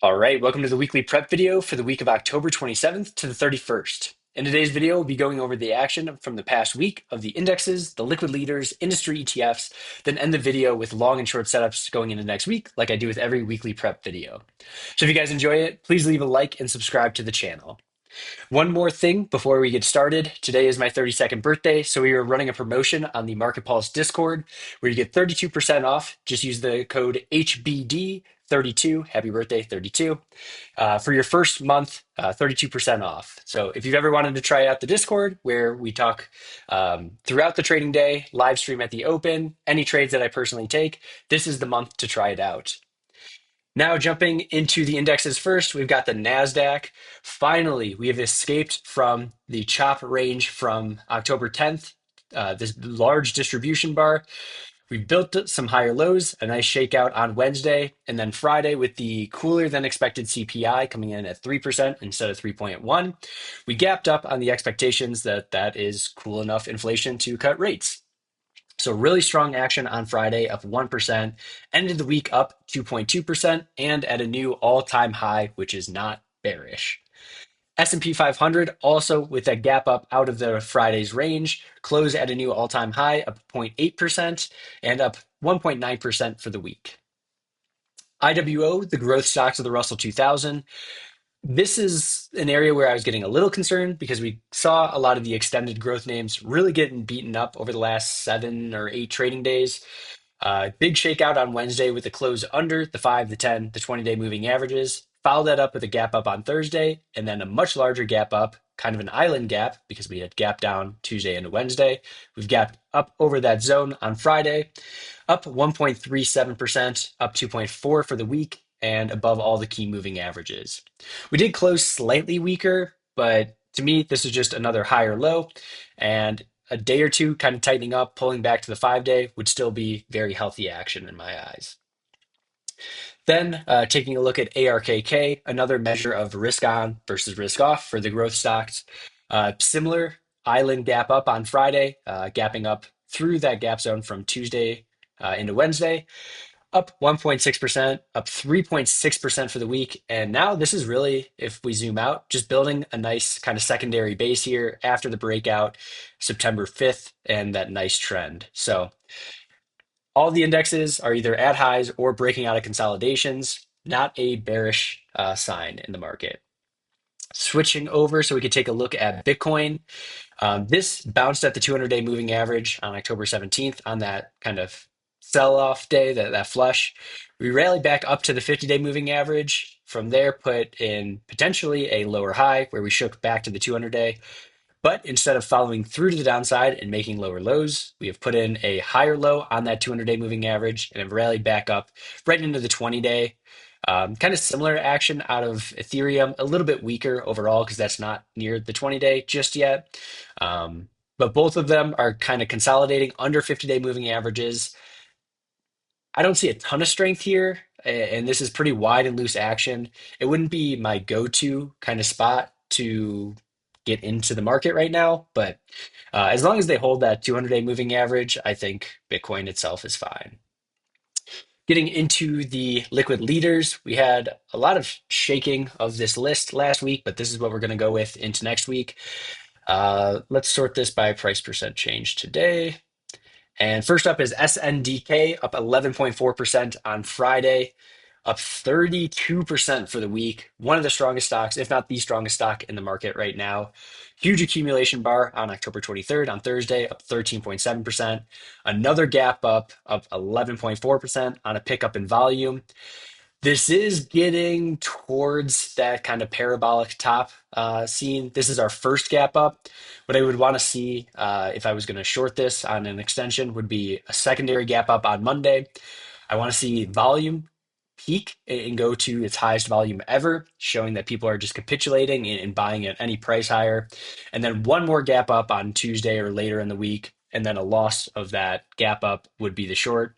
All right, welcome to the weekly prep video for the week of October 27th to the 31st. In today's video, we'll be going over the action from the past week of the indexes, the liquid leaders, industry ETFs, then end the video with long and short setups going into next week, like I do with every weekly prep video. So if you guys enjoy it, please leave a like and subscribe to the channel. One more thing before we get started. Today is my 32nd birthday, so we are running a promotion on the Market Pulse Discord where you get 32% off. Just use the code HBD32, happy birthday 32, for your first month, 32% off. So if you've ever wanted to try out the Discord where we talk throughout the trading day, live stream at the open, any trades that I personally take, this is the month to try it out. Now, jumping into the indexes first, we've got the NASDAQ. Finally, we have escaped from the chop range from October 10th, this large distribution bar. We built some higher lows, a nice shakeout on Wednesday, and then Friday with the cooler than expected CPI coming in at 3% instead of 3.1. We gapped up on the expectations that that is cool enough inflation to cut rates. So really strong action on Friday, up 1%, ended the week up 2.2% and at a new all-time high, which is not bearish. S&P 500 also with a gap up out of the Friday's range, closed at a new all-time high, up 0.8% and up 1.9% for the week. IWO, the growth stocks of the Russell 2000, this is an area where I was getting a little concerned because we saw a lot of the extended growth names really getting beaten up over the last 7 or 8 trading days. Big shakeout on Wednesday with the close under the 5, the 10, the 20-day moving averages. Followed that up with a gap up on Thursday and then a much larger gap up, kind of an island gap because we had gap down Tuesday into Wednesday. We've gapped up over that zone on Friday, up 1.37%, up 2.4 for the week, and above all the key moving averages. We did close slightly weaker, but to me, this is just another higher low. And a day or two kind of tightening up, pulling back to the 5-day would still be very healthy action in my eyes. Then taking a look at ARKK, another measure of risk on versus risk off for the growth stocks. Similar island gap up on Friday, gapping up through that gap zone from Tuesday into Wednesday, up 1.6%, up 3.6% for the week. And now this is really, if we zoom out, just building a nice kind of secondary base here after the breakout September 5th and that nice trend. So all the indexes are either at highs or breaking out of consolidations, not a bearish sign in the market. Switching over so we could take a look at Bitcoin. This bounced at the 200-day moving average on October 17th on that kind of sell-off day, that flush. We rallied back up to the 50-day moving average. From there, put in potentially a lower high where we shook back to the 200-day. But instead of following through to the downside and making lower lows, we have put in a higher low on that 200-day moving average and have rallied back up right into the 20-day. Kind of similar action out of Ethereum, a little bit weaker overall because that's not near the 20-day just yet. But both of them are kind of consolidating under 50-day moving averages. I don't see a ton of strength here, and this is pretty wide and loose action. It wouldn't be my go-to kind of spot to get into the market right now, but as long as they hold that 200-day moving average, I think Bitcoin itself is fine. Getting into the liquid leaders, we had a lot of shaking of this list last week, but this is what we're going to go with into next week. Let's sort this by price percent change today. And first up is SNDK, up 11.4% on Friday, up 32% for the week. One of the strongest stocks, if not the strongest stock in the market right now. Huge accumulation bar on October 23rd on Thursday, up 13.7%. Another gap up 11.4% on a pickup in volume. This is getting towards that kind of parabolic top scene. This is our first gap up. What I would want to see if I was going to short this on an extension would be a secondary gap up on Monday. I want to see volume peak and go to its highest volume ever, showing that people are just capitulating and buying at any price higher. And then one more gap up on Tuesday or later in the week, and then a loss of that gap up would be the short.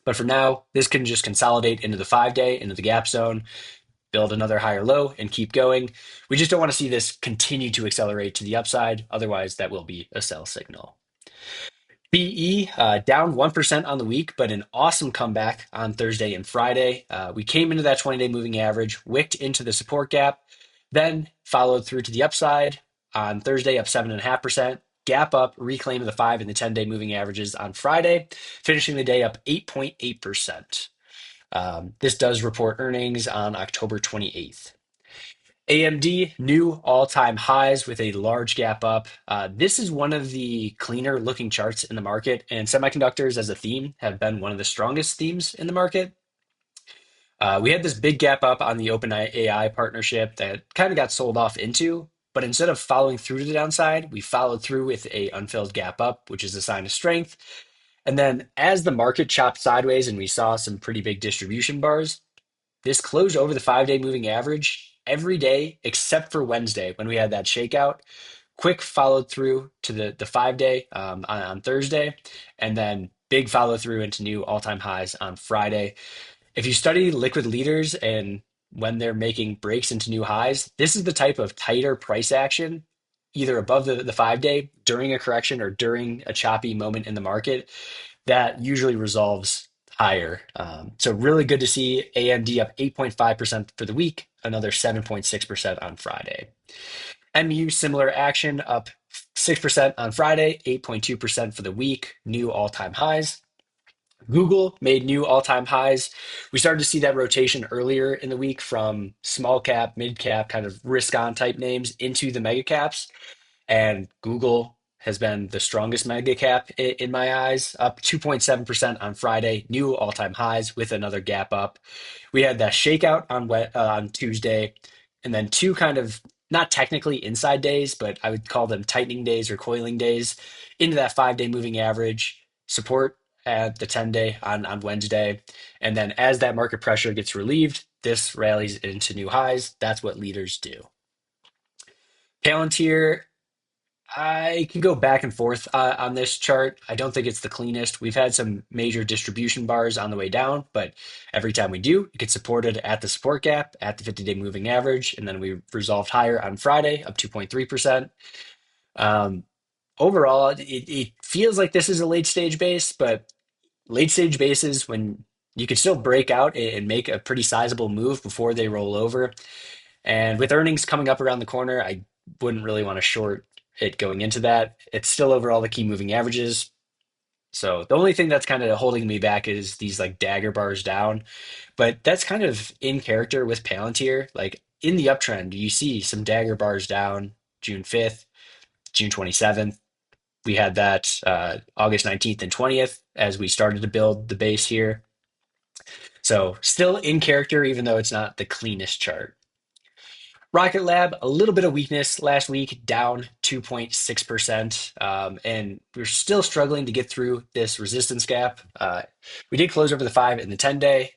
But for now, this can just consolidate into the 5-day, into the gap zone, build another higher low, and keep going. We just don't want to see this continue to accelerate to the upside. Otherwise, that will be a sell signal. BE down 1% on the week, but an awesome comeback on Thursday and Friday. We came into that 20-day moving average, wicked into the support gap, then followed through to the upside on Thursday, up 7.5%. Gap up, reclaim the 5 and the 10-day moving averages on Friday, finishing the day up 8.8%. This does report earnings on October 28th. AMD, new all-time highs with a large gap up. This is one of the cleaner looking charts in the market, and semiconductors as a theme have been one of the strongest themes in the market. We had this big gap up on the OpenAI partnership that kind of got sold off into, but instead of following through to the downside, we followed through with a unfilled gap up, which is a sign of strength. And then as the market chopped sideways and we saw some pretty big distribution bars, this closed over the 5-day moving average every day except for Wednesday when we had that shakeout. Quick followed through to the 5-day on Thursday, and then big follow through into new all time highs on Friday. If you study liquid leaders and when they're making breaks into new highs, this is the type of tighter price action, either above the 5-day during a correction or during a choppy moment in the market, that usually resolves higher. So really good to see AMD up 8.5% for the week, another 7.6% on Friday. MU similar action up 6% on Friday, 8.2% for the week, new all-time highs. Google made new all-time highs. We started to see that rotation earlier in the week from small cap, mid cap, kind of risk on type names into the mega caps. And Google has been the strongest mega cap in my eyes, up 2.7% on Friday, new all-time highs with another gap up. We had that shakeout on Tuesday, and then two kind of not technically inside days, but I would call them tightening days or coiling days into that 5-day moving average support at the 10-day on Wednesday. And then as that market pressure gets relieved, this rallies into new highs. That's what leaders do. Palantir, I can go back and forth on this chart. I don't think it's the cleanest. We've had some major distribution bars on the way down, but every time we do, it gets supported at the support gap at the 50-day moving average, and then we resolved higher on Friday, up 2.3%. Um, Overall, it feels like this is a late stage base, but late stage bases, when you could still break out and make a pretty sizable move before they roll over. And with earnings coming up around the corner, I wouldn't really want to short it going into that. It's still over all the key moving averages. So the only thing that's kind of holding me back is these like dagger bars down. But that's kind of in character with Palantir. Like in the uptrend, you see some dagger bars down June 5th, June 27th. We had that August 19th and 20th as we started to build the base here. So still in character, even though it's not the cleanest chart. Rocket Lab, a little bit of weakness last week, down 2.6%. And we're still struggling to get through this resistance gap. We did close over the 5 and the 10-day.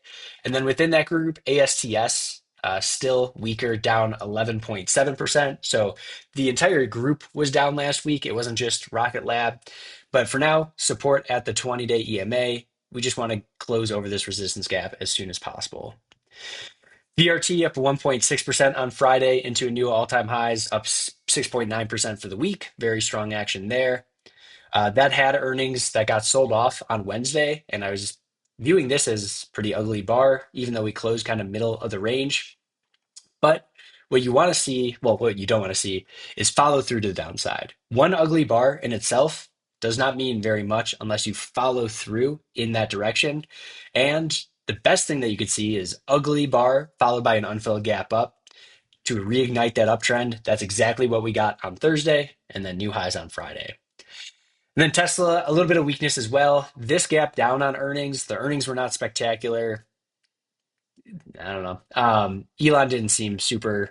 And then within that group, ASTS, still weaker, down 11.7%. So the entire group was down last week. It wasn't just Rocket Lab. But for now, support at the 20-day EMA. We just want to close over this resistance gap as soon as possible. VRT up 1.6% on Friday into a new all-time highs, up 6.9% for the week. Very strong action there. That had earnings that got sold off on Wednesday, and I was viewing this as pretty ugly bar, even though we closed kind of middle of the range. But what you want to see, well, what you don't want to see is follow through to the downside. One ugly bar in itself does not mean very much unless you follow through in that direction. And the best thing that you could see is ugly bar followed by an unfilled gap up to reignite that uptrend. That's exactly what we got on Thursday, and then new highs on Friday. And then Tesla, a little bit of weakness as well. This gap down on earnings. The earnings were not spectacular. I don't know. Elon didn't seem super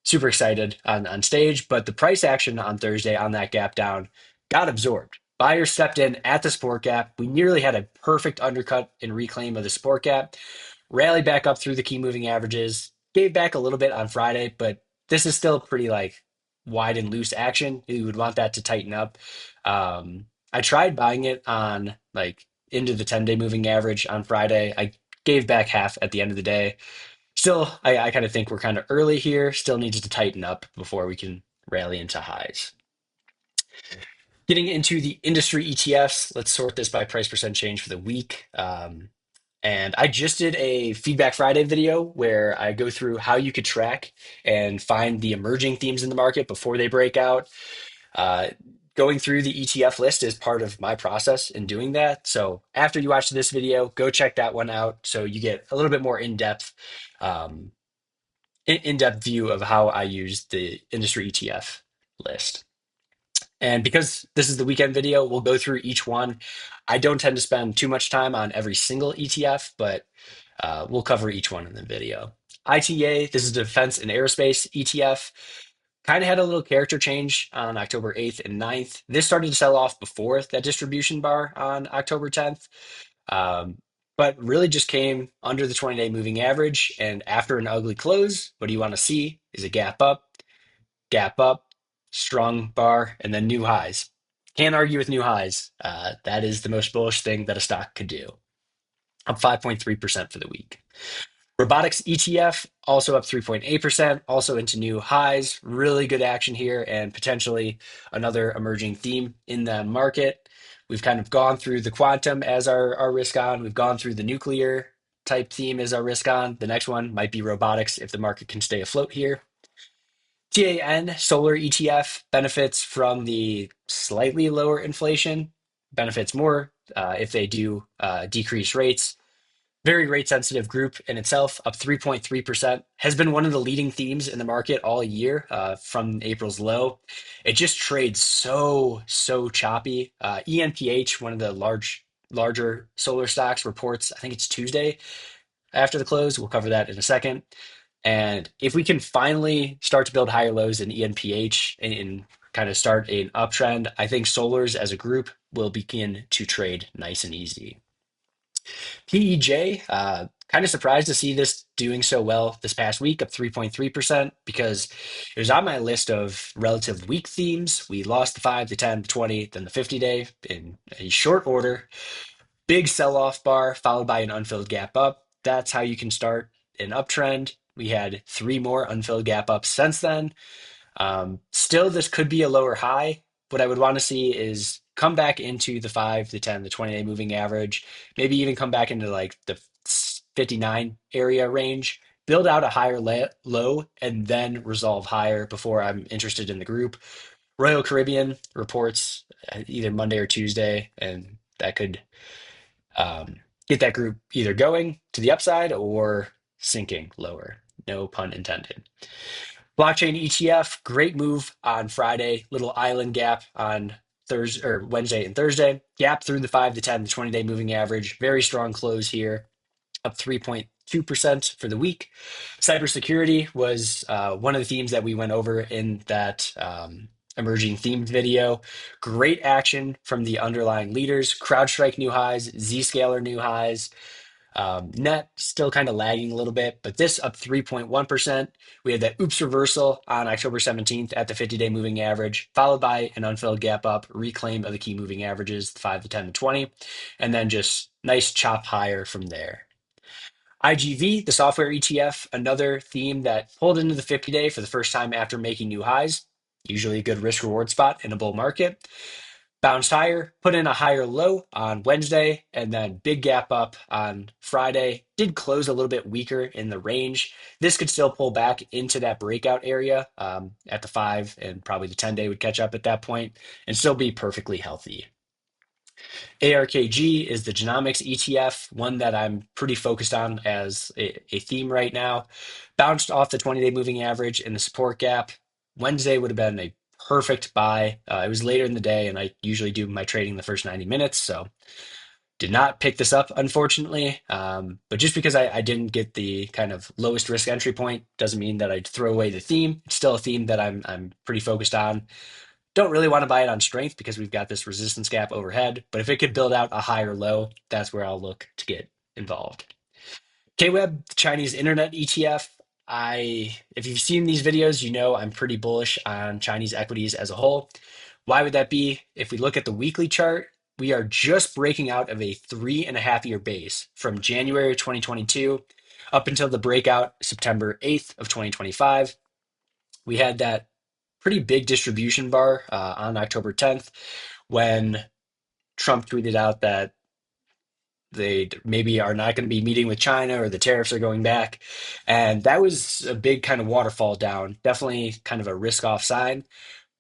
excited on stage, but the price action on Thursday on that gap down got absorbed. Buyers stepped in at the support gap. We nearly had a perfect undercut and reclaim of the support gap. Rallied back up through the key moving averages. Gave back a little bit on Friday, but this is still pretty like wide and loose action. You would want that to tighten up. I tried buying it on like into the 10-day moving average on Friday. I gave back half at the end of the day. Still, I kind of think we're kind of early here. Still needs to tighten up before we can rally into highs. Getting into the industry ETFs, let's sort this by price percent change for the week. And I just did a Feedback Friday video where I go through how you could track and find the emerging themes in the market before they break out. Uh, Going through the ETF list is part of my process in doing that. So after you watch this video, go check that one out so you get a little bit more um, in-depth view of how I use the industry ETF list. And because this is the weekend video, we'll go through each one. I don't tend to spend too much time on every single ETF, but we'll cover each one in the video. ITA, this is Defense and Aerospace ETF. Kind of had a little character change on October 8th and 9th. This started to sell off before that distribution bar on October 10th, um, but really just came under the 20-day moving average. And after an ugly close, what do you want to see is a gap up, strong bar, and then new highs. Can't argue with new highs. That is the most bullish thing that a stock could do. Up 5.3% for the week. Robotics ETF also up 3.8%, also into new highs. Really good action here and potentially another emerging theme in the market. We've kind of gone through the quantum as our risk on. We've gone through the nuclear type theme as our risk on. The next one might be robotics if the market can stay afloat here. TAN solar ETF benefits from the slightly lower inflation, benefits more if they do decrease rates. Very rate sensitive group in itself, up 3.3%, has been one of the leading themes in the market all year from April's low. It just trades so choppy. ENPH, one of the larger solar stocks, reports, I think it's Tuesday after the close. We'll cover that in a second. And if we can finally start to build higher lows in ENPH and kind of start an uptrend, I think solars as a group will begin to trade nice and easy. PEJ, kind of surprised to see this doing so well this past week, up 3.3%, because it was on my list of relative weak themes. We lost the 5, the 10, the 20, then the 50-day in a short order. Big sell-off bar followed by an unfilled gap up. That's how you can start an uptrend. We had 3 more unfilled gap ups since then. Still, this could be a lower high. What I would want to see is come back into the 5, the 10, the 20-day moving average, maybe even come back into like the 59 area range, build out a higher low, and then resolve higher before I'm interested in the group. Royal Caribbean reports either Monday or Tuesday, and that could get that group either going to the upside or sinking lower. No pun intended. Blockchain ETF, great move on Friday, little island gap on Thursday or Wednesday and Thursday. Gap through the 5, the 10, the 20-day moving average. Very strong close here, up 3.2% for the week. Cybersecurity was one of the themes that we went over in that emerging themed video. Great action from the underlying leaders. CrowdStrike new highs, Zscaler new highs. Net still kind of lagging a little bit, but this up 3.1%. We had that oops reversal on October 17th at the 50-day moving average, followed by an unfilled gap up, reclaim of the key moving averages, the 5, the 10, the 20, and then just nice chop higher from there. IGV, the software ETF, another theme that pulled into the 50-day for the first time after making new highs. Usually a good risk reward spot in a bull market. Bounced higher, put in a higher low on Wednesday, and then big gap up on Friday. Did close a little bit weaker in the range. This could still pull back into that breakout area at the 5, and probably the 10-day would catch up at that point and still be perfectly healthy. ARKG is the genomics ETF, one that I'm pretty focused on as a theme right now. Bounced off the 20-day moving average in the support gap. Wednesday would have been a perfect buy. It was later in the day, and I usually do my trading the first 90 minutes, so did not pick this up, unfortunately. But just because I didn't get the kind of lowest risk entry point doesn't mean that I'd throw away the theme. It's still a theme that I'm pretty focused on. Don't really want to buy it on strength because we've got this resistance gap overhead, but if it could build out a higher low, that's where I'll look to get involved. KWEB, the Chinese Internet ETF. If you've seen these videos, you know I'm pretty bullish on Chinese equities as a whole. Why would that be? If we look at the weekly chart, we are just breaking out of a 3.5-year base from January 2022 up until the breakout September 8th of 2025. We had that pretty big distribution bar on October 10th. when Trump tweeted out that they maybe are not going to be meeting with China or the tariffs are going back. And that was a big kind of waterfall down, definitely kind of a risk off sign.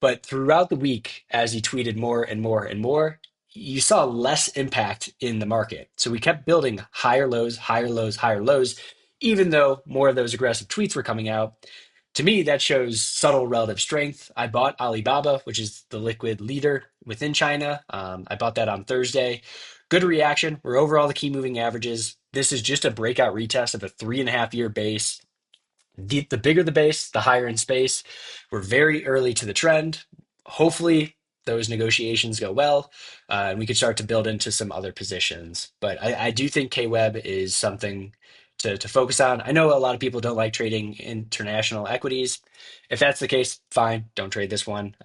But throughout the week, as he tweeted more and more and more, you saw less impact in the market. So we kept building higher lows, higher lows, higher lows, even though more of those aggressive tweets were coming out. To me, that shows subtle relative strength. I bought Alibaba, which is the liquid leader within China. I bought that on Thursday. Good reaction. We're over all the key moving averages. This is just a breakout retest of a 3.5 year base. The bigger the base, the higher in space. We're very early to the trend. Hopefully, those negotiations go well, and we could start to build into some other positions. But I do think KWEB is something to focus on. I know a lot of people don't like trading international equities. If that's the case, fine, don't trade this one.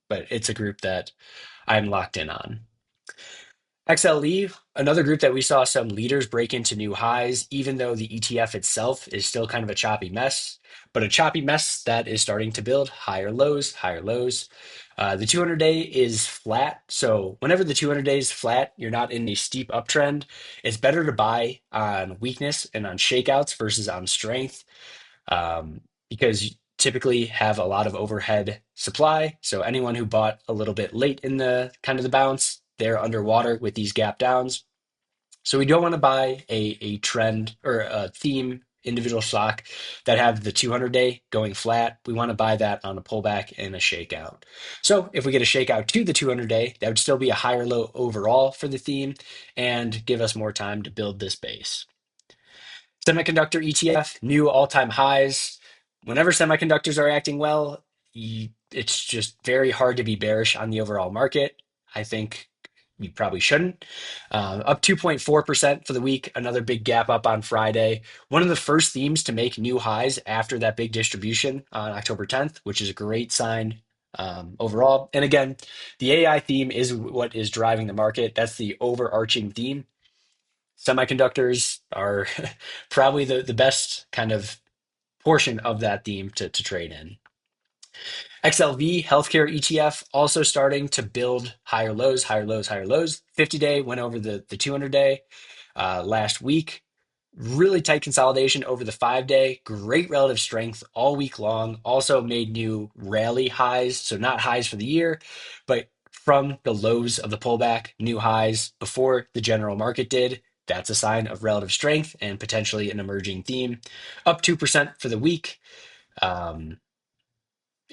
But it's a group that I'm locked in on. XLE, another group that we saw some leaders break into new highs, even though the ETF itself is still kind of a choppy mess, but a choppy mess that is starting to build higher lows, higher lows. The 200-day is flat. So whenever the 200-day is flat, you're not in a steep uptrend. It's better to buy on weakness and on shakeouts versus on strength, because you typically have a lot of overhead supply. So anyone who bought a little bit late in the kind of the bounce, they're underwater with these gap downs. So we don't want to buy a trend or a theme individual stock that have the 200-day going flat. We want to buy that on a pullback and a shakeout. So if we get a shakeout to the 200-day, that would still be a higher low overall for the theme and give us more time to build this base. Semiconductor ETF, new all-time highs. Whenever semiconductors are acting well, it's just very hard to be bearish on the overall market. I think you probably shouldn't. Up 2.4% for the week, another big gap up on Friday. One of the first themes to make new highs after that big distribution on October 10th, which is a great sign overall. And again, the AI theme is what is driving the market. That's the overarching theme. Semiconductors are probably the best kind of portion of that theme to trade in. XLV healthcare ETF also starting to build higher lows, higher lows, higher lows. 50-day went over the 200-day last week. Really tight consolidation over the 5-day. Great relative strength all week long. Also made new rally highs. So not highs for the year, but from the lows of the pullback, new highs before the general market did. That's a sign of relative strength and potentially an emerging theme. Up 2% for the week. Um,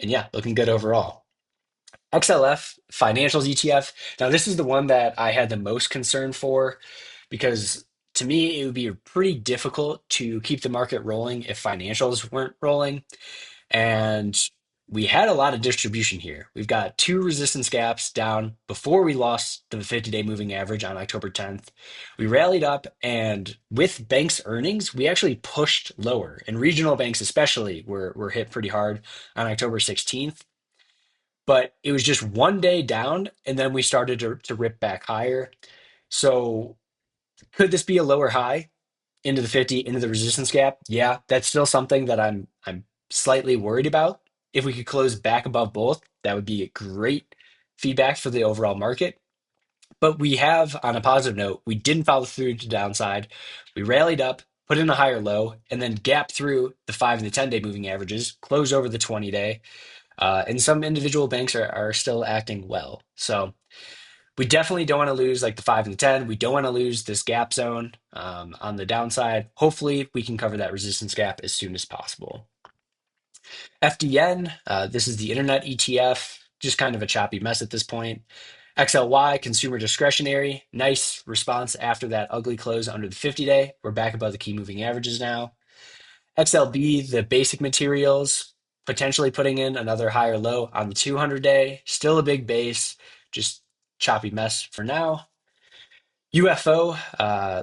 and yeah, looking good overall. XLF financials ETF. Now, this is the one that I had the most concern for because to me, it would be pretty difficult to keep the market rolling if financials weren't rolling. And we had a lot of distribution here. We've got two resistance gaps down before we lost the 50-day moving average on October 10th. We rallied up, and with banks' earnings, we actually pushed lower. And regional banks, especially, were hit pretty hard on October 16th. But it was just one day down, and then we started to rip back higher. So could this be a lower high into the 50, into the resistance gap? Yeah, that's still something that I'm slightly worried about. If we could close back above both, that would be a great feedback for the overall market. But we have, on a positive note, we didn't follow through to downside. We rallied up, put in a higher low, and then gap through the 5 and the 10-day moving averages, close over the 20-day. And some individual banks are still acting well. So we definitely don't want to lose like the 5 and the 10. We don't want to lose this gap zone on the downside. Hopefully, we can cover that resistance gap as soon as possible. FDN, this is the internet ETF, just kind of a choppy mess at this point. XLY, consumer discretionary, nice response after that ugly close under the 50-day. We're back above the key moving averages now. XLB, the basic materials, potentially putting in another higher low on the 200-day. Still a big base, just choppy mess for now. UFO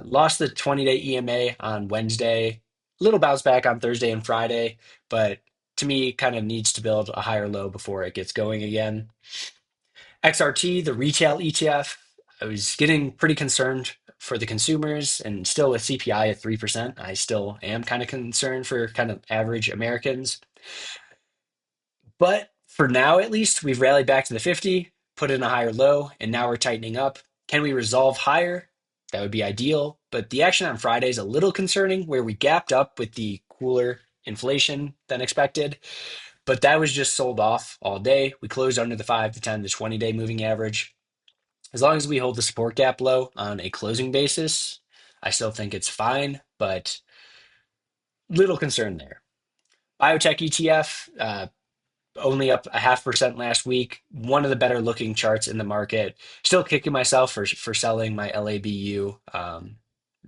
lost the 20-day EMA on Wednesday. Little bounce back on Thursday and Friday, but to me, kind of needs to build a higher low before it gets going again. XRT, the retail ETF, I was getting pretty concerned for the consumers, and still with CPI at 3%, I still am kind of concerned for kind of average Americans. But for now, at least, we've rallied back to the 50. put in a higher low, and now we're tightening up. Can we resolve higher? That would be ideal. But the action on Friday is a little concerning where we gapped up with the cooler inflation than expected, but that was just sold off all day. We closed under the 5 to 10 to 20-day moving average. As long as we hold the support gap low on a closing basis, I still think it's fine, but little concern there. Biotech ETF, only up 0.5% last week. One of the better looking charts in the market. Still kicking myself for selling my LABU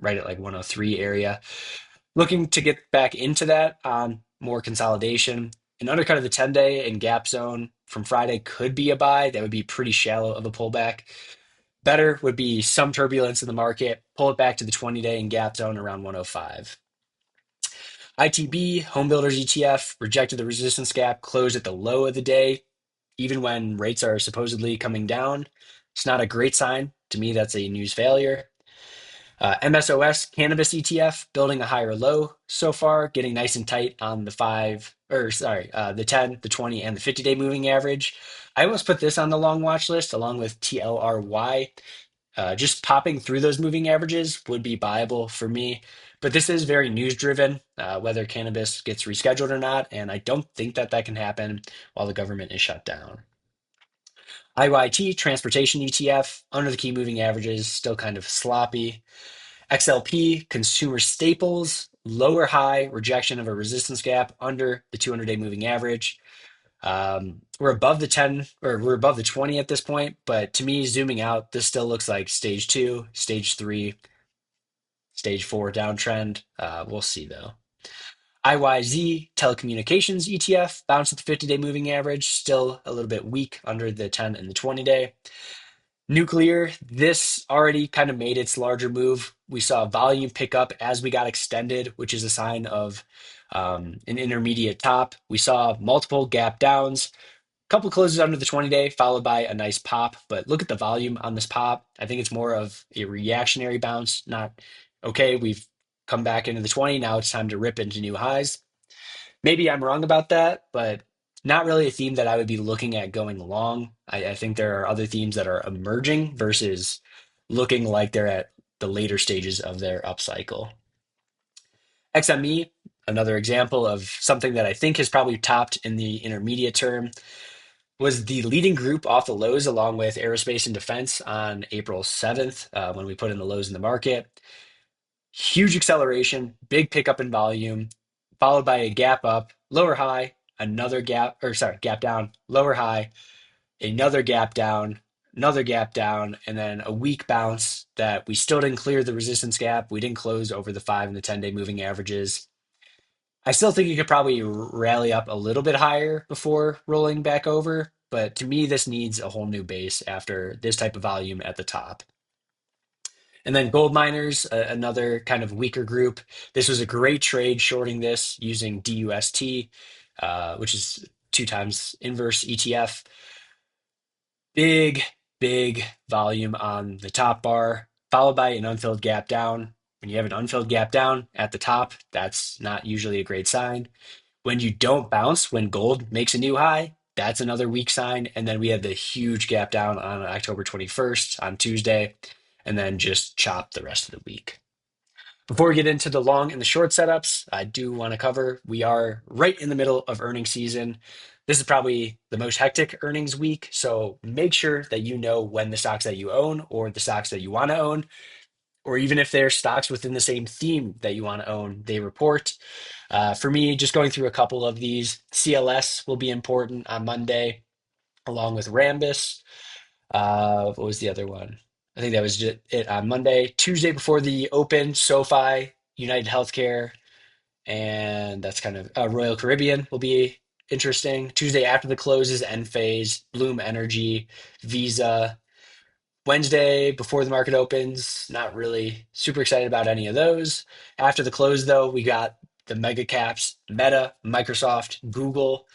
right at like 103 area. Looking to get back into that on more consolidation. An undercut of the 10-day and gap zone from Friday could be a buy. That would be pretty shallow of a pullback. Better would be some turbulence in the market, pull it back to the 20-day and gap zone around 105. ITB, Home Builders ETF, rejected the resistance gap, closed at the low of the day, even when rates are supposedly coming down. It's not a great sign. To me, that's a news failure. MSOS Cannabis ETF building a higher low so far, getting nice and tight on the 10, the 20, and the 50-day moving average. I almost put this on the long watch list along with TLRY. Just popping through those moving averages would be viable for me. But this is very news driven, whether cannabis gets rescheduled or not. And I don't think that that can happen while the government is shut down. IYT, Transportation ETF, under the key moving averages, still kind of sloppy. XLP, Consumer Staples, lower high, rejection of a resistance gap under the 200-day moving average. We're above the 10 or we're above the 20 at this point, but to me, zooming out, this still looks like stage 2, stage 3, stage 4 downtrend. We'll see though. IYZ telecommunications ETF bounced at the 50-day moving average, still a little bit weak under the 10 and the 20-day. Nuclear, this already kind of made its larger move. We saw volume pick up as we got extended, which is a sign of an intermediate top. We saw multiple gap downs, couple closes under the 20-day, followed by a nice pop. But look at the volume on this pop. I think it's more of a reactionary bounce, not, okay, we've come back into the 20. Now it's time to rip into new highs. Maybe I'm wrong about that, but not really a theme that I would be looking at going long. I think there are other themes that are emerging versus looking like they're at the later stages of their upcycle. XME, another example of something that I think has probably topped in the intermediate term, was the leading group off the lows along with aerospace and defense on April 7th when we put in the lows in the market. Huge acceleration, big pickup in volume, followed by a gap up, lower high, gap down, lower high, another gap down, and then a weak bounce that we still didn't clear the resistance gap. We didn't close over the 5 and the 10-day moving averages. I still think you could probably rally up a little bit higher before rolling back over, but to me, this needs a whole new base after this type of volume at the top. And then gold miners, another kind of weaker group. This was a great trade shorting this using DUST, which is 2 times inverse ETF. Big, big volume on the top bar, followed by an unfilled gap down. When you have an unfilled gap down at the top, that's not usually a great sign. When you don't bounce, when gold makes a new high, that's another weak sign. And then we had the huge gap down on October 21st on Tuesday, and then just chop the rest of the week. Before we get into the long and the short setups, I do want to cover we are right in the middle of earnings season. This is probably the most hectic earnings week. So make sure that you know when the stocks that you own or the stocks that you want to own, or even if they're stocks within the same theme that you want to own, they report. For me, just going through a couple of these, CLS will be important on Monday, along with Rambus. What was the other one? I think that was just it on Monday. Tuesday before the open, SoFi, United Healthcare, and that's kind of Royal Caribbean will be interesting. Tuesday after the close is Enphase, Bloom Energy, Visa. Wednesday before the market opens, not really super excited about any of those. After the close, though, we got the mega caps, Meta, Microsoft, Google,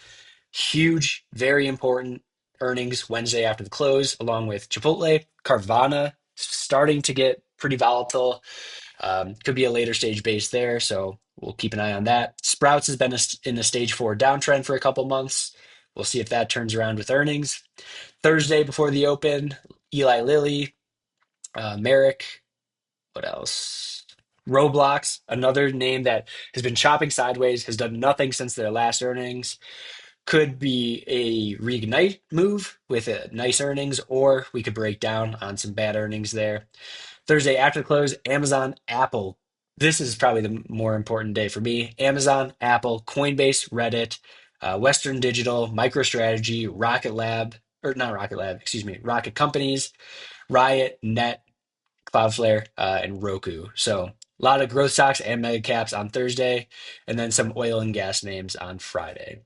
huge, very important earnings Wednesday after the close, along with Chipotle, Carvana, starting to get pretty volatile. Could be a later stage base there, so we'll keep an eye on that. Sprouts has been in a stage 4 downtrend for a couple months. We'll see if that turns around with earnings. Thursday before the open, Eli Lilly, Merrick, what else? Roblox, another name that has been chopping sideways, has done nothing since their last earnings. Could be a reignite move with a nice earnings, or we could break down on some bad earnings there. Thursday after the close, Amazon, Apple. This is probably the more important day for me. Amazon, Apple, Coinbase, Reddit, Western Digital, MicroStrategy, Rocket Lab, or not Rocket Lab, excuse me, Rocket Companies, Riot, Net, Cloudflare, and Roku. So a lot of growth stocks and mega caps on Thursday, and then some oil and gas names on Friday.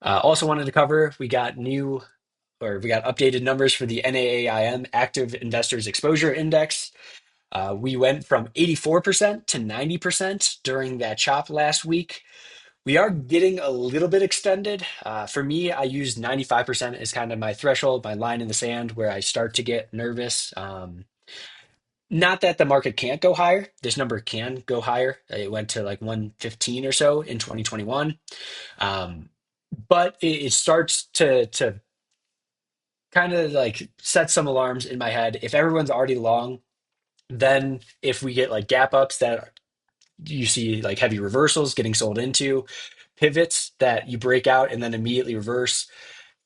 Also wanted to cover, we got updated numbers for the NAAIM Active Investors Exposure Index. We went from 84% to 90% during that chop last week. We are getting a little bit extended. For me, I use 95% as kind of my threshold, my line in the sand where I start to get nervous. Not that the market can't go higher. This number can go higher. It went to like 115 or so in 2021. But it starts to kind of like set some alarms in my head. If everyone's already long, then if we get like gap ups that you see like heavy reversals getting sold into, pivots that you break out and then immediately reverse,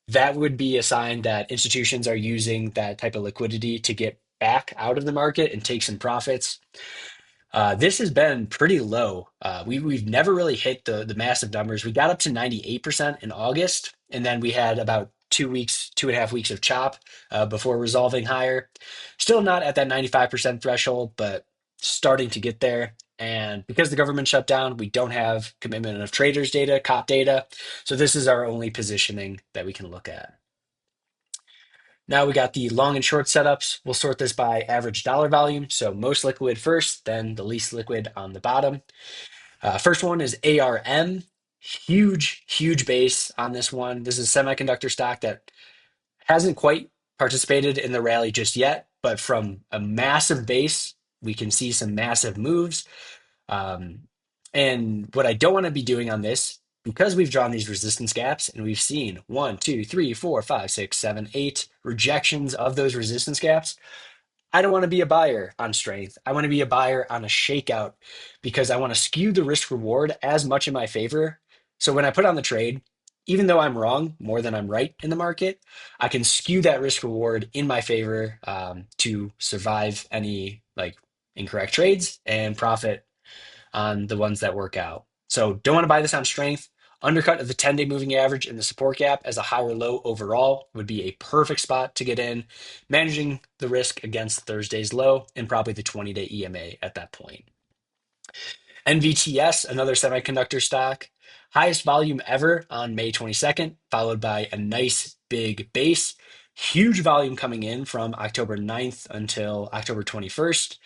that would be a sign that institutions are using that type of liquidity to get back out of the market and take some profits. This has been pretty low. We've never really hit the massive numbers. We got up to 98% in August, and then we had about 2 weeks, 2.5 weeks of chop before resolving higher. Still not at that 95% threshold, but starting to get there. And because the government shut down, we don't have commitment of traders data, COP data. So this is our only positioning that we can look at. Now we got the long and short setups. We'll sort this by average dollar volume. So most liquid first, then the least liquid on the bottom. First one is ARM. Huge base on this one. This is a semiconductor stock that hasn't quite participated in the rally just yet, but from a massive base, we can see some massive moves. Um, and what I don't want to be doing on this, because we've drawn these resistance gaps and we've seen 1, 2, 3, 4, 5, 6, 7, 8 rejections of those resistance gaps, I don't want to be a buyer on strength. I want to be a buyer on a shakeout because I want to skew the risk reward as much in my favor. So when I put on the trade, even though I'm wrong more than I'm right in the market, I can skew that risk reward in my favor to survive any like incorrect trades and profit on the ones that work out. So don't want to buy this on strength. Undercut of the 10-day moving average and the support gap as a high or low overall would be a perfect spot to get in, managing the risk against Thursday's low and probably the 20-day EMA at that point. NVTS, another semiconductor stock, highest volume ever on May 22nd, followed by a nice big base. Huge volume coming in from October 9th until October 21st.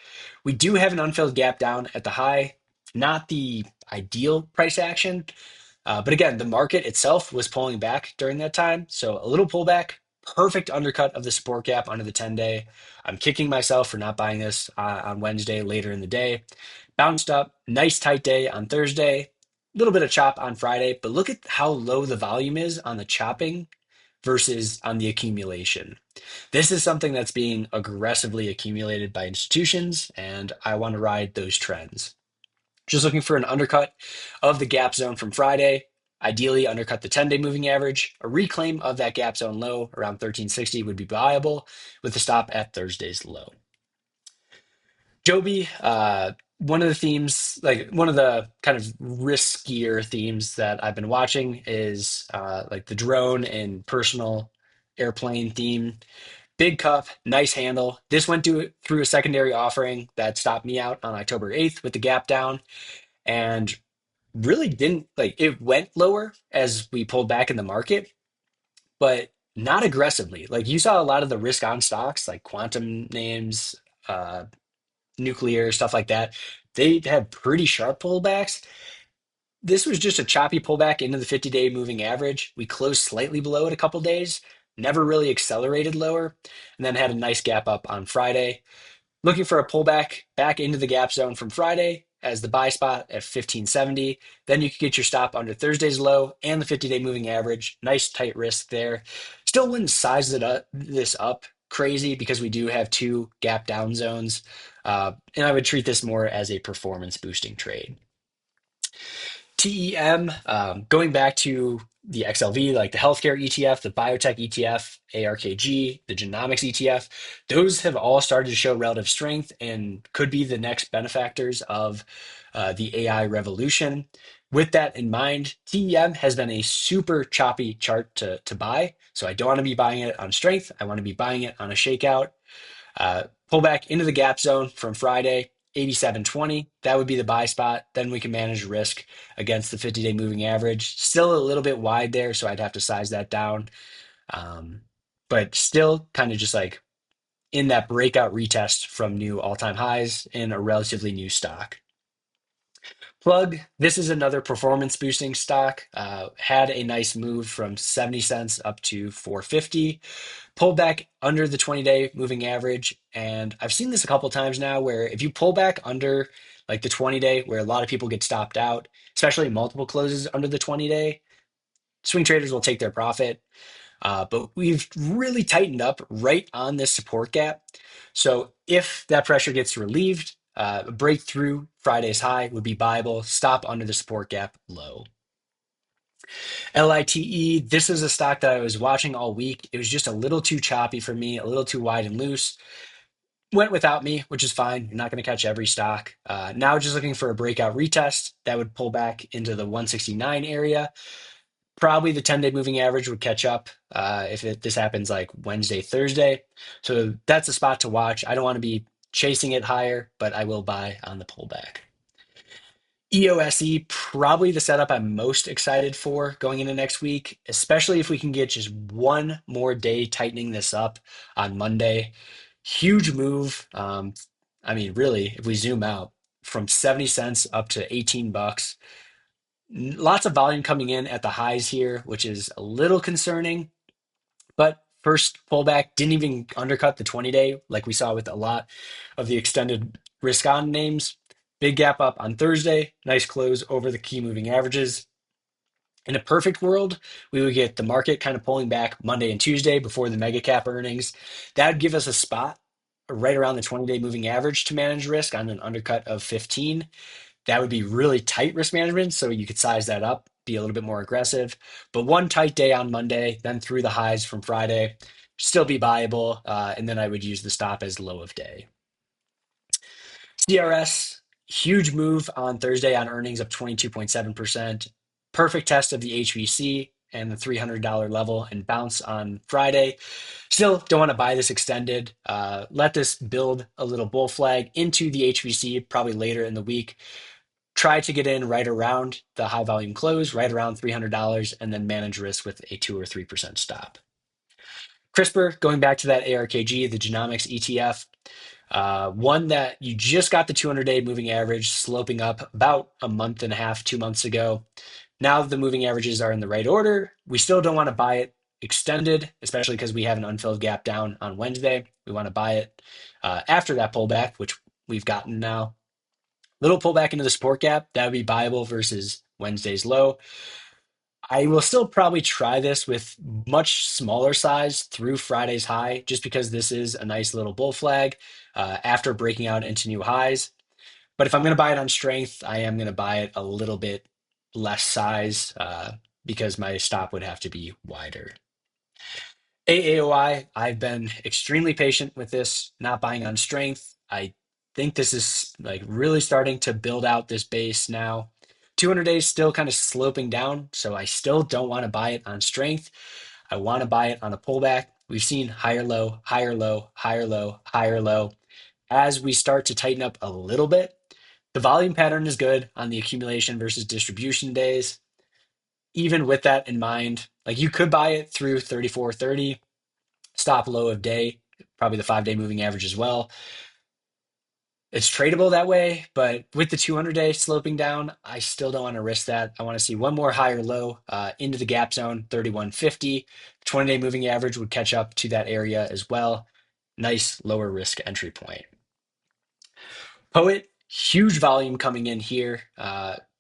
We do have an unfilled gap down at the high, not the ideal price action. But again, the market itself was pulling back during that time. So a little pullback, perfect undercut of the support gap under the 10-day. I'm kicking myself for not buying this on Wednesday later in the day. Bounced up, nice tight day on Thursday, a little bit of chop on Friday, but look at how low the volume is on the chopping versus on the accumulation. This is something that's being aggressively accumulated by institutions, and I want to ride those trends. Just looking for an undercut of the gap zone from Friday. Ideally, undercut the 10-day moving average. A reclaim of that gap zone low around 1360 would be viable with the stop at Thursday's low. Joby, one of the themes, like one of the kind of riskier themes that I've been watching is like the drone and personal airplane theme. Big cup, nice handle. This went through a secondary offering that stopped me out on October 8th with the gap down and really didn't like it went lower as we pulled back in the market, but not aggressively. Like you saw a lot of the risk on stocks like quantum names, uh, nuclear, stuff like that. They had pretty sharp pullbacks. This was just a choppy pullback into the 50-day moving average. We closed slightly below it a couple days, never really accelerated lower, and then had a nice gap up on Friday. Looking for a pullback back into the gap zone from Friday, as the buy spot at 1570. Then you could get your stop under Thursday's low and the 50-day moving average. Nice tight risk there. Still wouldn't size this up crazy because we do have two gap down zones. And I would treat this more as a performance boosting trade. TEM, going back to the XLV, like the healthcare ETF, the biotech ETF, ARKG, the genomics ETF, those have all started to show relative strength and could be the next benefactors of the AI revolution. With that in mind, TEM has been a super choppy chart to buy. So I don't want to be buying it on strength. I want to be buying it on a shakeout. Pull back into the gap zone from Friday, 87.20. That would be the buy spot. Then we can manage risk against the 50-day moving average. Still a little bit wide there, so I'd have to size that down. But still kind of just like in that breakout retest from new all-time highs in a relatively new stock. Plug, this is another performance boosting stock. Had a nice move from 70 cents up to 450. Pull back under the 20-day moving average. And I've seen this a couple times now where if you pull back under like the 20-day, where a lot of people get stopped out, especially multiple closes under the 20-day, swing traders will take their profit. But we've really tightened up right on this support gap. So if that pressure gets relieved, a breakthrough Friday's high would be buyable. Stop under the support gap low. LITE, this is a stock that I was watching all week. It was just a little too choppy for me, a little too wide and loose. Went without me, which is fine. You're not going to catch every stock. Now just looking for a breakout retest that would pull back into the 169 area. Probably the 10-day moving average would catch up if this happens like Wednesday, Thursday. So that's a spot to watch. I don't want to be chasing it higher, but I will buy on the pullback. EOSE, probably the setup I'm most excited for going into next week, especially if we can get just one more day tightening this up on Monday. Huge move. I mean, really, if we zoom out from 70 cents up to 18 bucks, lots of volume coming in at the highs here, which is a little concerning. But first pullback didn't even undercut the 20-day like we saw with a lot of the extended risk on names. Big gap up on Thursday, nice close over the key moving averages. In a perfect world, we would get the market kind of pulling back Monday and Tuesday before the mega cap earnings. That would give us a spot right around the 20-day moving average to manage risk on an undercut of 15. That would be really tight risk management, so you could size that up, be a little bit more aggressive. But one tight day on Monday, then through the highs from Friday, still be buyable, and then I would use the stop as low of day. CRS, huge move on Thursday on earnings up 22.7%. Perfect test of the HVC and the $300 level and bounce on Friday. Still don't want to buy this extended. Let this build a little bull flag into the HVC probably later in the week. Try to get in right around the high volume close, right around $300, and then manage risk with a 2 or 3% stop. CRISPR, going back to that ARKG, the genomics ETF, one that you just got the 200-day moving average sloping up about a month and a half, 2 months ago. Now that the moving averages are in the right order, we still don't want to buy it extended, especially because we have an unfilled gap down on Wednesday. We want to buy it after that pullback, which we've gotten now. Little pullback into the support gap, that would be buyable versus Wednesday's low. I will still probably try this with much smaller size through Friday's high, just because this is a nice little bull flag after breaking out into new highs. But if I'm going to buy it on strength, I am going to buy it a little bit less size because my stop would have to be wider. AAOI, I've been extremely patient with this, not buying on strength. I think this is like really starting to build out this base now. 200 days still kind of sloping down, so I still don't want to buy it on strength. I want to buy it on a pullback. We've seen higher low, higher low, higher low, higher low. As we start to tighten up a little bit, the volume pattern is good on the accumulation versus distribution days. Even with that in mind, like you could buy it through 34.30, stop low of day, probably the 5-day moving average as well. It's tradable that way, but with the 200-day sloping down, I still don't want to risk that. I want to see one more higher low into the gap zone, 31.50. 20-day moving average would catch up to that area as well. Nice lower risk entry point. Poet, Huge volume coming in here.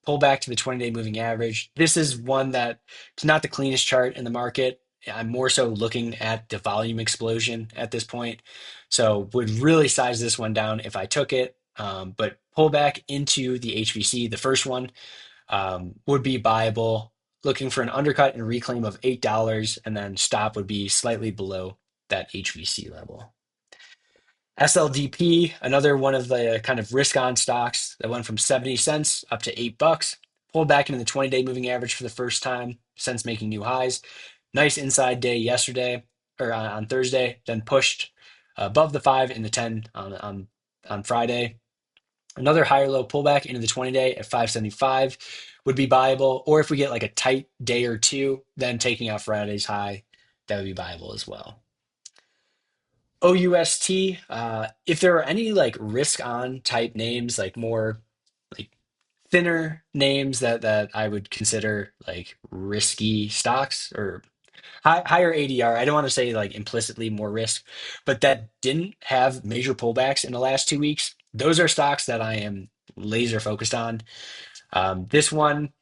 Pull back to the 20-day moving average. This is one that it's not the cleanest chart in the market. I'm more so looking at the volume explosion at this point. So would really size this one down if I took it. But pull back into the HVC, the first one, would be buyable. Looking for an undercut and reclaim of $8, and then stop would be slightly below that HVC level. SLDP, another one of the kind of risk on stocks that went from 70 cents up to $8, pulled back into the 20-day moving average for the first time since making new highs. Nice inside day yesterday or on Thursday, then pushed above the 5 in the 10 on Friday. Another higher low pullback into the 20-day at 575 would be buyable. Or if we get like a tight day or two, then taking out Friday's high, that would be buyable as well. OUST, if there are any like risk on type names, like more like thinner names that I would consider like risky stocks or higher ADR, I don't want to say like implicitly more risk, but that didn't have major pullbacks in the last 2 weeks. Those are stocks that I am laser focused on. This one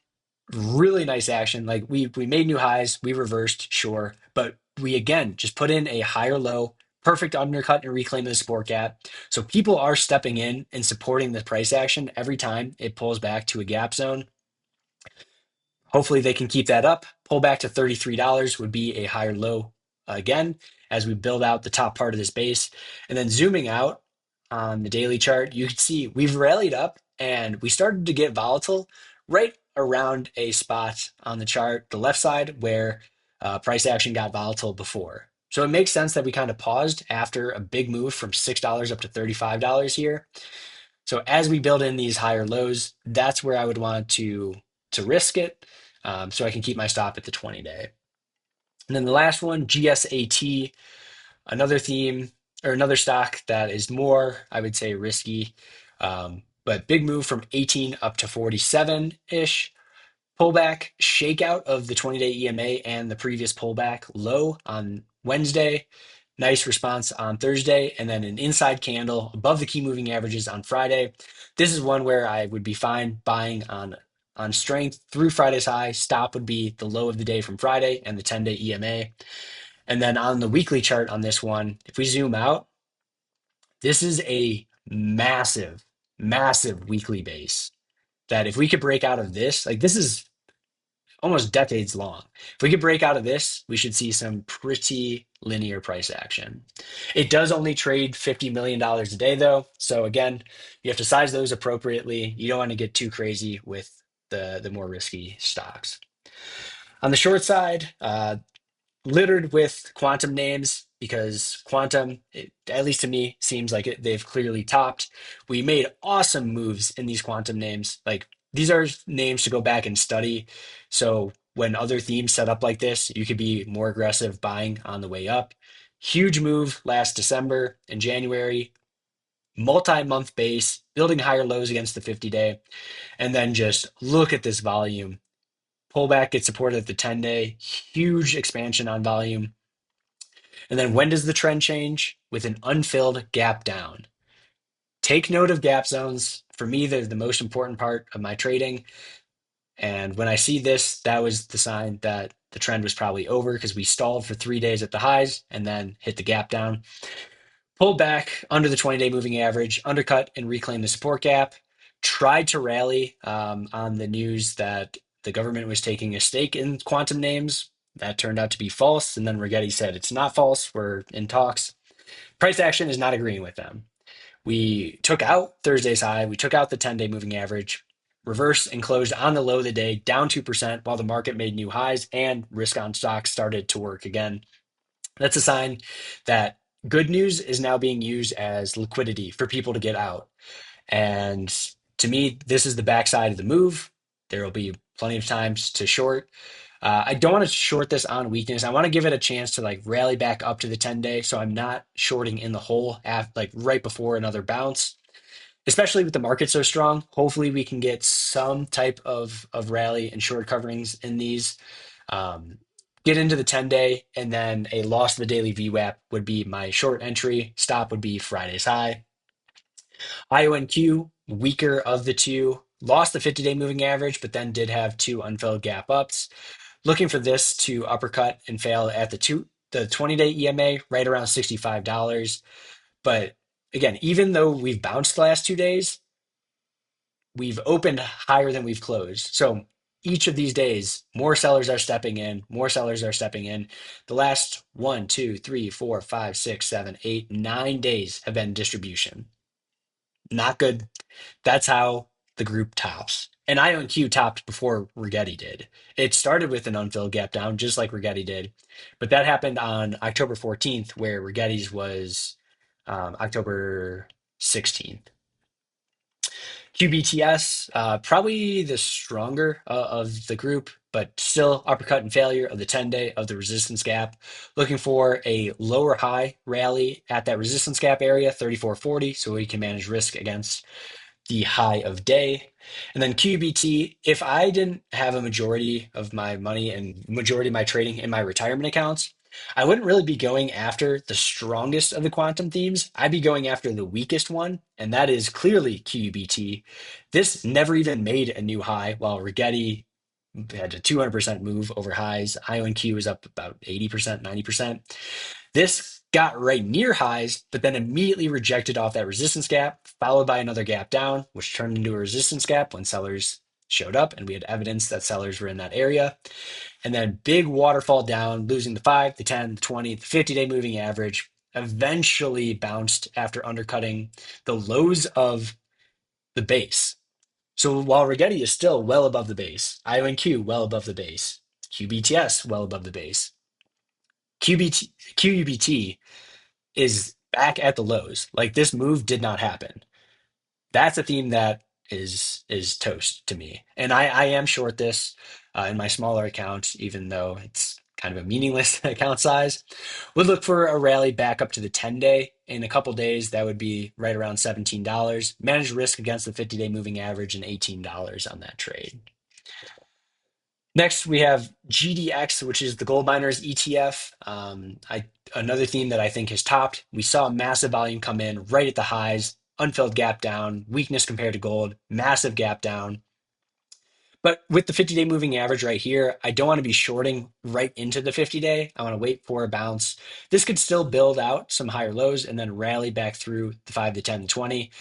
really nice action. Like we made new highs, we reversed, sure, but we again just put in a higher low, perfect undercut and reclaim the support gap. So people are stepping in and supporting the price action every time it pulls back to a gap zone. Hopefully they can keep that up. Pull back to $33 would be a higher low again as we build out the top part of this base. And then zooming out on the daily chart, you can see we've rallied up and we started to get volatile right around a spot on the chart, the left side where price action got volatile before. So it makes sense that we kind of paused after a big move from $6 up to $35 here. So as we build in these higher lows, that's where I would want to risk it, so I can keep my stop at the 20-day. And then the last one, GSAT, another theme or another stock that is more, I would say, risky, but big move from 18 up to 47-ish. Pullback, shakeout of the 20-day EMA and the previous pullback low on Wednesday. Nice response on Thursday, and then an inside candle above the key moving averages on Friday. This is one where I would be fine buying on strength through Friday's high. Stop would be the low of the day from Friday and the 10-day EMA. And then on the weekly chart on this one, if we zoom out, this is a massive, massive weekly base that if we could break out of this, like this is almost decades long. If we could break out of this, we should see some pretty linear price action. It does only trade $50 million a day, though. So again, you have to size those appropriately. You don't want to get too crazy with the more risky stocks. On the short side, littered with quantum names because quantum, at least to me, seems like they've clearly topped. We made awesome moves in these quantum names. Like these are names to go back and study. So when other themes set up like this, you could be more aggressive buying on the way up. Huge move last December and January, multi-month base, building higher lows against the 50-day. And then just look at this volume. Pullback gets supported at the 10-day, huge expansion on volume. And then when does the trend change? With an unfilled gap down. Take note of gap zones. For me, they're the most important part of my trading. And when I see this, that was the sign that the trend was probably over because we stalled for 3 days at the highs and then hit the gap down. Pulled back under the 20-day moving average, undercut and reclaim the support gap. Tried to rally on the news that the government was taking a stake in quantum names. That turned out to be false. And then Rigetti said it's not false. We're in talks. Price action is not agreeing with them. We took out Thursday's high. We took out the 10-day moving average, reversed and closed on the low of the day, down 2% while the market made new highs and risk on stocks started to work again. That's a sign that good news is now being used as liquidity for people to get out. And to me, this is the backside of the move. There will be plenty of times to short. I don't want to short this on weakness. I want to give it a chance to like rally back up to the 10-day. So I'm not shorting in the hole like right before another bounce, especially with the market so strong. Hopefully we can get some type of rally and short coverings in these. Get into the 10-day, and then a loss of the daily VWAP would be my short entry. Stop would be Friday's high. IONQ, weaker of the two. Lost the 50-day moving average, but then did have two unfilled gap ups. Looking for this to uppercut and fail at the 20-day EMA right around $65. But again, even though we've bounced the last 2 days, we've opened higher than we've closed. So each of these days, more sellers are stepping in, more sellers are stepping in. The last 9 days have been distribution. Not good. That's how the group tops. And IonQ topped before Rigetti did. It started with an unfilled gap down, just like Rigetti did. But that happened on October 14th, where Rigetti's was October 16th. QBTS, probably the stronger of the group, but still uppercut and failure of the 10-day of the resistance gap. Looking for a lower high rally at that resistance gap area, 34.40, so we can manage risk against the high of day. And then QBT, if I didn't have a majority of my money and majority of my trading in my retirement accounts, I wouldn't really be going after the strongest of the quantum themes. I'd be going after the weakest one, and that is clearly QBT. This never even made a new high, while Rigetti had a 200% move over highs. IonQ is up about 80%, 90%. This got right near highs, but then immediately rejected off that resistance gap, followed by another gap down, which turned into a resistance gap when sellers showed up and we had evidence that sellers were in that area. And then big waterfall down, losing the 5, the 10, the 20, the 50-day moving average, eventually bounced after undercutting the lows of the base. So while Rigetti is still well above the base, IONQ well above the base, QBTS well above the base, QUBT is back at the lows. Like this move did not happen. That's a theme that is toast to me. And I am short this in my smaller account, even though it's kind of a meaningless account size. Would look for a rally back up to the 10-day in a couple days. That would be right around $17. Manage risk against the 50-day moving average and $18 on that trade. Next, we have GDX, which is the gold miners ETF. Another theme that I think has topped. We saw massive volume come in right at the highs, unfilled gap down, weakness compared to gold, massive gap down. But with the 50-day moving average right here, I don't want to be shorting right into the 50-day. I want to wait for a bounce. This could still build out some higher lows and then rally back through the 5, the 10, the 20.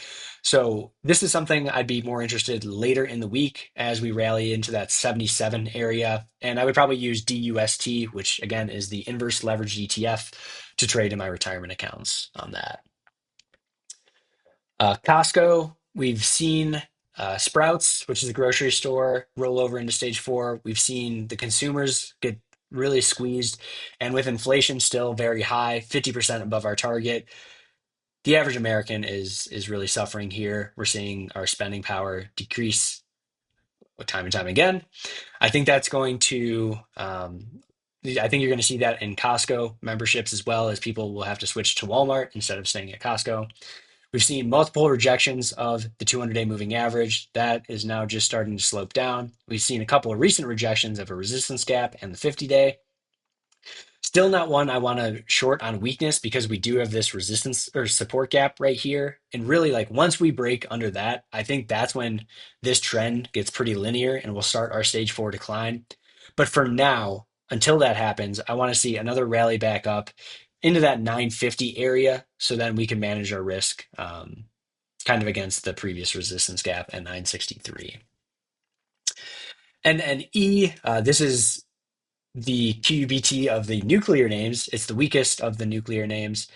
So this is something I'd be more interested later in the week as we rally into that 77 area. And I would probably use DUST, which again is the inverse leveraged ETF, to trade in my retirement accounts on that. Costco, we've seen Sprouts, which is a grocery store, roll over into stage 4. We've seen the consumers get really squeezed. And with inflation still very high, 50% above our target, the average American is really suffering here. We're seeing our spending power decrease time and time again. I think that's going to, I think you're going to see that in Costco memberships as well, as people will have to switch to Walmart instead of staying at Costco. We've seen multiple rejections of the 200-day moving average. That is now just starting to slope down. We've seen a couple of recent rejections of a resistance gap and the 50-day. Still not one I want to short on weakness because we do have this resistance or support gap right here. And really, like once we break under that, I think that's when this trend gets pretty linear and we'll start our stage 4 decline. But for now, until that happens, I want to see another rally back up into that 950 area so then we can manage our risk kind of against the previous resistance gap at 963. And E, this is the QBT of the nuclear names. It's the weakest of the nuclear names.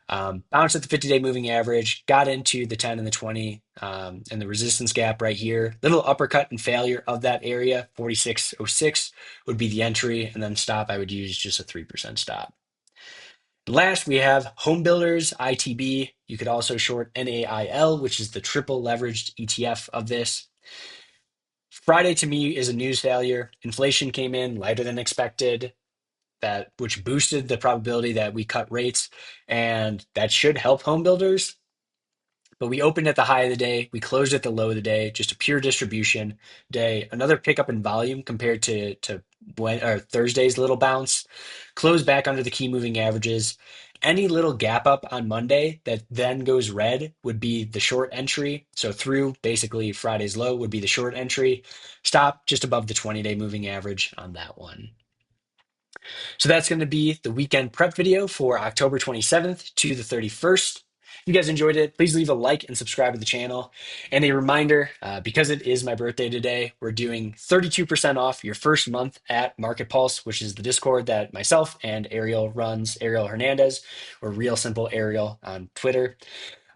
Bounced at the 50-day moving average, got into the 10 and the 20 and the resistance gap right here. Little uppercut and failure of that area, 46.06 would be the entry, and then stop, I would use just a 3% stop. Last, we have home builders, ITB. You could also short NAIL, which is the triple leveraged ETF of this. Friday to me is a news failure. Inflation came in lighter than expected, which boosted the probability that we cut rates, and that should help home builders. But we opened at the high of the day, we closed at the low of the day, just a pure distribution day. Another pickup in volume compared to Thursday's little bounce. Closed back under the key moving averages, Any little gap up on Monday that then goes red would be the short entry. So through basically Friday's low would be the short entry. Stop just above the 20-day moving average on that one. So that's going to be the weekend prep video for October 27th to the 31st. If you guys enjoyed it, please leave a like and subscribe to the channel. And a reminder, because it is my birthday today, we're doing 32% off your first month at Market Pulse, which is the Discord that myself and Ariel runs, Ariel Hernandez, or Real Simple Ariel on Twitter.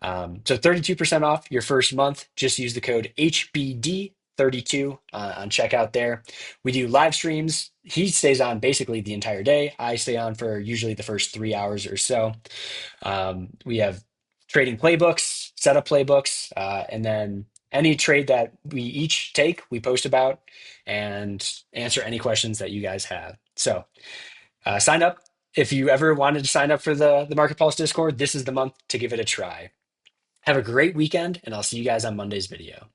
So 32% off your first month. Just use the code HBD32 on checkout there. We do live streams. He stays on basically the entire day. I stay on for usually the first 3 hours or so. We have trading playbooks, setup playbooks, and then any trade that we each take, we post about and answer any questions that you guys have. So sign up. If you ever wanted to sign up for the Market Pulse Discord, this is the month to give it a try. Have a great weekend, and I'll see you guys on Monday's video.